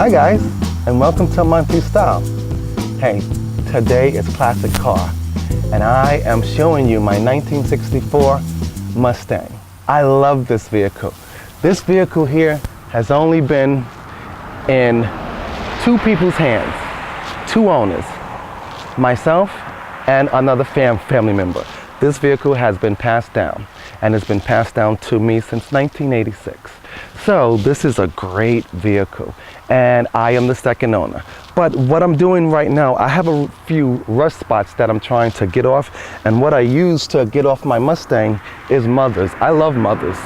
Hi guys, and welcome to MonteysStyle. Hey, today is classic car, and I am showing you my 1964 Mustang. I love this vehicle. This vehicle here has only been in two people's hands, two owners, myself and another family member. This vehicle has been passed down, and it's been passed down to me since 1986. So this is a great vehicle, and I am the second owner. But what I'm doing right now, I have a few rust spots that I'm trying to get off, and what I use to get off my Mustang is mothers. I love mothers.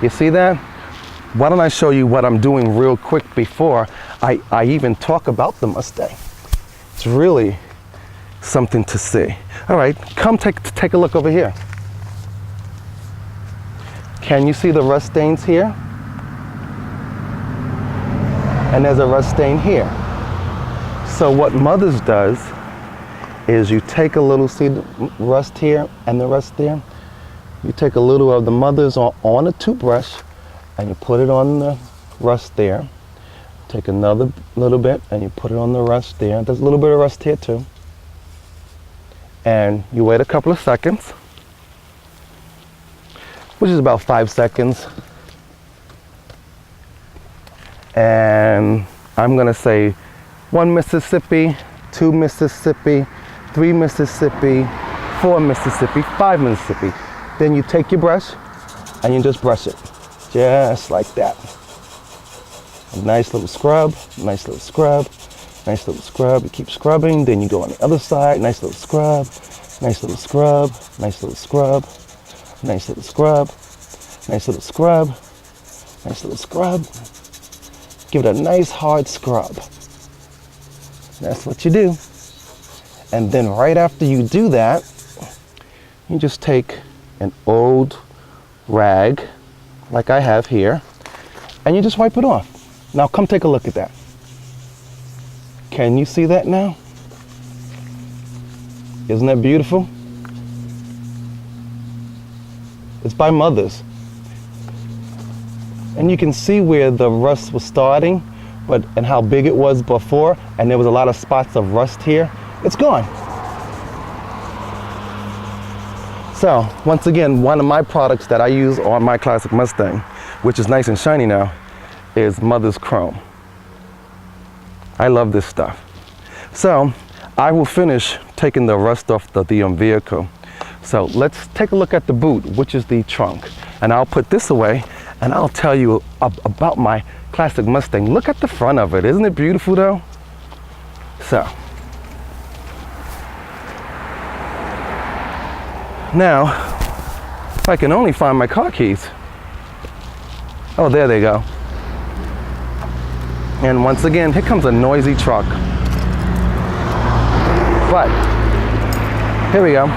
You see that? Why don't I show you what I'm doing real quick before I even talk about the Mustang. It's really something to see. All right, come take a look over here. Can you see the rust stains here? And there's a rust stain here. So what Mothers does is you take a little, see the rust here and the rust there? You take a little of the Mothers on a toothbrush and you put it on the rust there. Take another little bit and you put it on the rust there. There's a little bit of rust here too. And you wait a couple of seconds, which is about 5 seconds. And I'm gonna say 1 Mississippi, 2 Mississippi, 3 Mississippi, 4 Mississippi, 5 Mississippi. Then you take your brush and you just brush it, just like that. A nice little scrub, nice little scrub, nice little scrub. You keep scrubbing, then you go on the other side, nice little scrub, nice little scrub, nice little scrub, nice little scrub, nice little scrub, nice little scrub. Give it a nice hard scrub. That's what you do. And then right after you do that, you just take an old rag, like I have here, and you just wipe it off. Now come take a look at that. Can you see that now? Isn't that beautiful? It's by Mothers. And you can see where the rust was starting, and how big it was before, and there was a lot of spots of rust here. It's gone. So, once again, one of my products that I use on my classic Mustang, which is nice and shiny now, is Mothers Chrome. I love this stuff. So, I will finish taking the rust off the vehicle. So, let's take a look at the boot, which is the trunk. And I'll put this away, and I'll tell you about my classic Mustang. Look at the front of it. Isn't it beautiful though? So, now, if I can only find my car keys. Oh, there they go. And once again, here comes a noisy truck. But, here we go.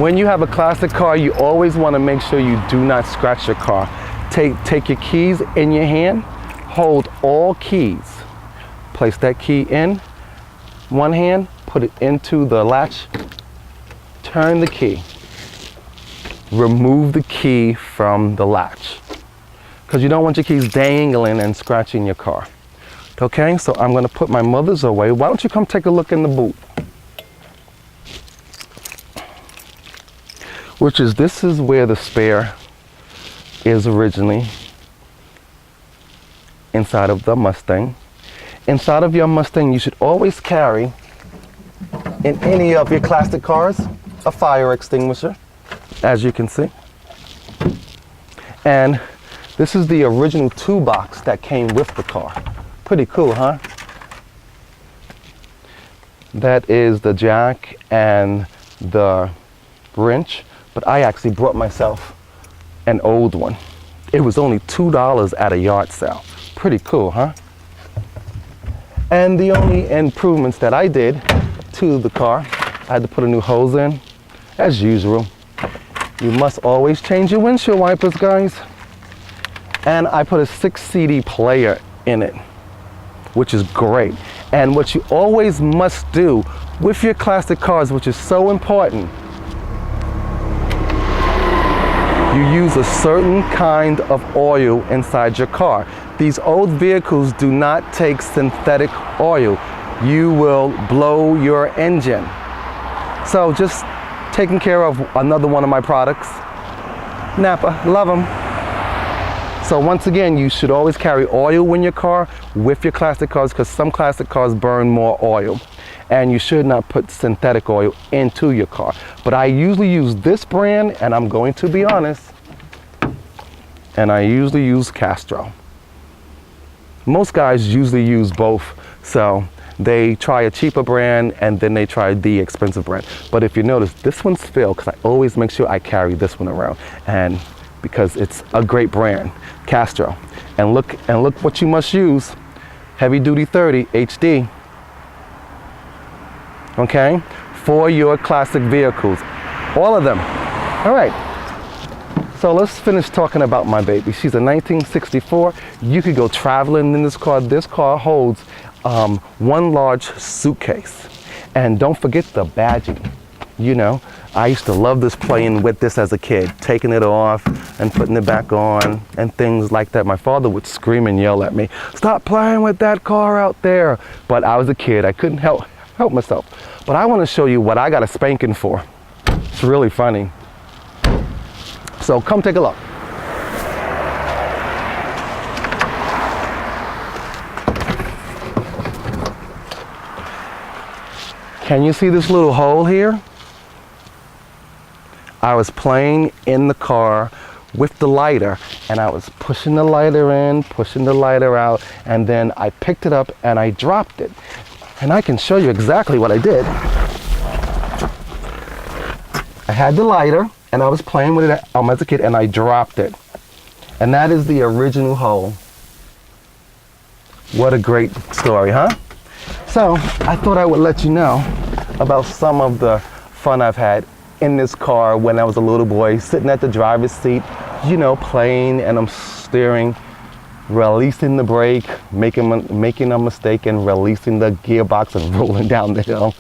When you have a classic car, you always want to make sure you do not scratch your car. Take your keys in your hand, hold all keys. Place that key in one hand, put it into the latch, turn the key. Remove the key from the latch, because you don't want your keys dangling and scratching your car. Okay, so I'm gonna put my Mothers away. Why don't you come take a look in the boot? This is where the spare is originally inside of the Mustang. Inside of your Mustang, you should always carry, in any of your classic cars, a fire extinguisher, as you can see. And this is the original toolbox that came with the car. Pretty cool, huh? That is the jack and the wrench, but I actually brought myself an old one. It was only $2 at a yard sale. Pretty cool, huh? And the only improvements that I did to the car, I had to put a new hose in, as usual. You must always change your windshield wipers, guys. And I put a 6 CD player in it, which is great. And what you always must do with your classic cars, which is so important, you use a certain kind of oil inside your car. These old vehicles do not take synthetic oil. You will blow your engine. So just taking care of another one of my products. Napa, love them. So once again, you should always carry oil in your car with your classic cars, because some classic cars burn more oil. And you should not put synthetic oil into your car. But I usually use this brand, and I'm going to be honest, and I usually use Castrol. Most guys usually use both, so they try a cheaper brand and then they try the expensive brand. But if you notice, this one's Phil, because I always make sure I carry this one around, and because it's a great brand, Castrol. And look what you must use, heavy duty 30 HD. Okay, for your classic vehicles, all of them. All right, so let's finish talking about my baby. She's a 1964. You could go traveling in this car. This car holds one large suitcase. And don't forget the badging. You know, I used to love this, playing with this as a kid, taking it off and putting it back on and things like that. My father would scream and yell at me, "Stop playing with that car out there." But I was a kid, I couldn't help myself. But I want to show you what I got a spanking for. It's really funny. So come take a look. Can you see this little hole here? I was playing in the car with the lighter, and I was pushing the lighter in, pushing the lighter out, and then I picked it up and I dropped it. And I can show you exactly what I did. I had the lighter and I was playing with it as a kid, and I dropped it. And that is the original hole. What a great story, huh? So I thought I would let you know about some of the fun I've had in this car when I was a little boy, sitting at the driver's seat, you know, playing, and I'm steering, releasing the brake, making a mistake and releasing the gearbox and rolling down the hill.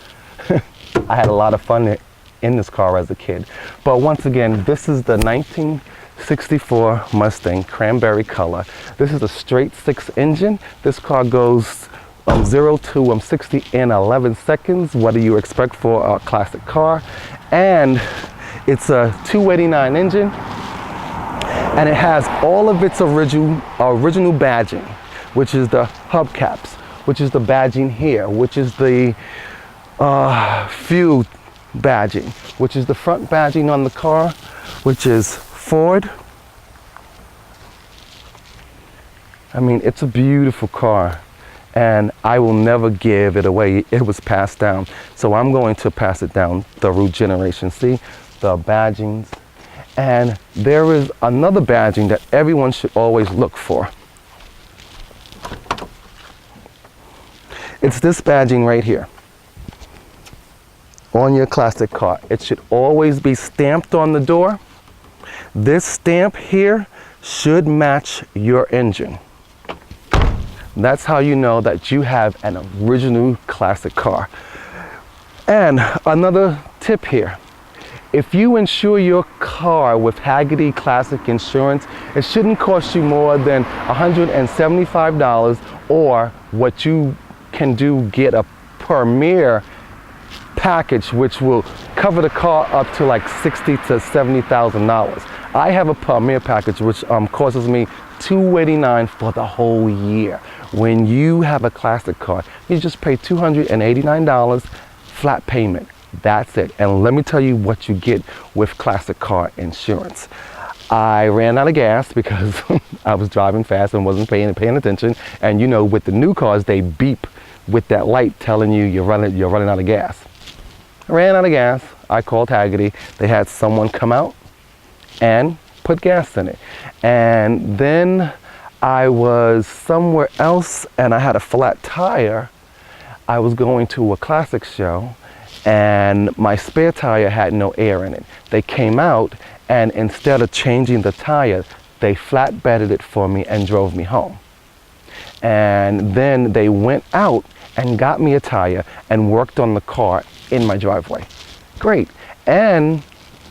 I had a lot of fun in this car as a kid. But once again, this is the 1964 Mustang, cranberry color. This is a straight 6 engine. This car goes 0 to 60 in 11 seconds. What do you expect for a classic car? And it's a 289 engine. And it has all of its original badging, which is the hubcaps, which is the badging here, which is the fuel badging, which is the front badging on the car, which is Ford. I mean, it's a beautiful car, and I will never give it away. It was passed down, so I'm going to pass it down through generation. See the badgings. And there is another badging that everyone should always look for. It's this badging right here on your classic car. It should always be stamped on the door. This stamp here should match your engine. That's how you know that you have an original classic car. And another tip here. If you insure your car with Hagerty Classic Insurance, it shouldn't cost you more than $175, or what you can do, get a Premier package, which will cover the car up to like $60,000 to $70,000. I have a Premier package, which costs me $289 for the whole year. When you have a classic car, you just pay $289 flat payment. That's it. And let me tell you what you get with classic car insurance. I ran out of gas because I was driving fast and wasn't paying attention. And you know, with the new cars, they beep with that light telling you you're running out of gas. I ran out of gas. I called Hagerty. They had someone come out and put gas in it. And then I was somewhere else and I had a flat tire. I was going to a classic show, and my spare tire had no air in it. They came out, and instead of changing the tire, they flatbedded it for me and drove me home. And then they went out and got me a tire and worked on the car in my driveway. Great. And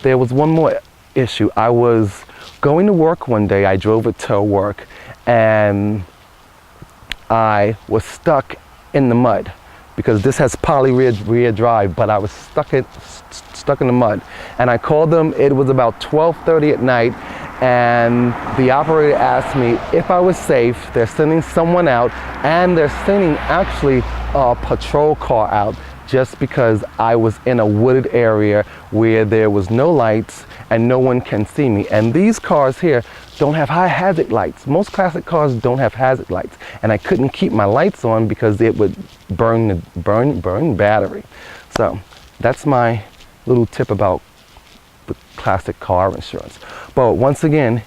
there was one more issue. I was going to work one day. I drove it to work, and I was stuck in the mud because this has poly rear drive, but I was stuck in the mud. And I called them. It was about 12:30 at night, and the operator asked me if I was safe. They're sending someone out, and they're sending actually a patrol car out just because I was in a wooded area where there was no lights and no one can see me. And these cars here don't have high hazard lights. Most classic cars don't have hazard lights, and I couldn't keep my lights on because it would burn battery. So that's my little tip about the classic car insurance. But once again,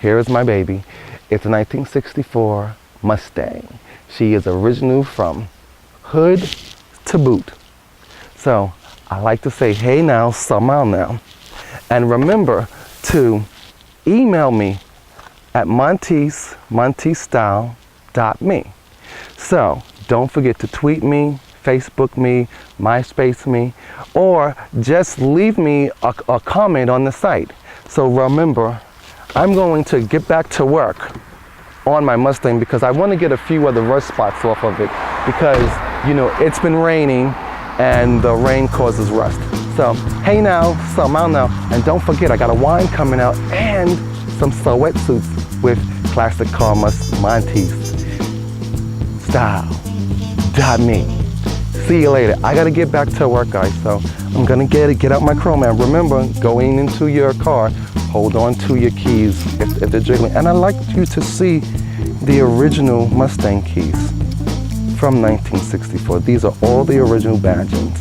here is my baby. It's a 1964 Mustang. She is original from hood to boot. So I like to say, hey now, somehow now. And remember to email me at MonteysStyle.me. So don't forget to tweet me, Facebook me, MySpace me, or just leave me a comment on the site. So remember, I'm going to get back to work on my Mustang because I want to get a few of the rust spots off of it because, you know, it's been raining and the rain causes rust. So, hey now, somehow now, and don't forget, I got a wine coming out and some sweatsuits with classic car MonteysStyle.me. See you later. I gotta get back to work, guys, so I'm gonna get out my chrome. And remember, going into your car, hold on to your keys if they're jiggling. And I'd like you to see the original Mustang keys from 1964. These are all the original badgings.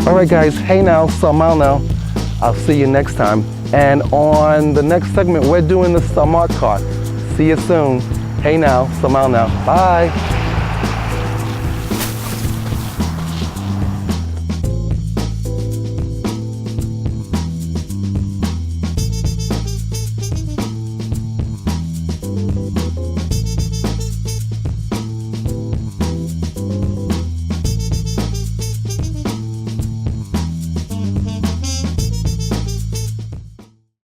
All right, guys, hey now, somehow now. I'll see you next time. And on the next segment, we're doing the smart car. See you soon. Hey now, somehow now. Bye.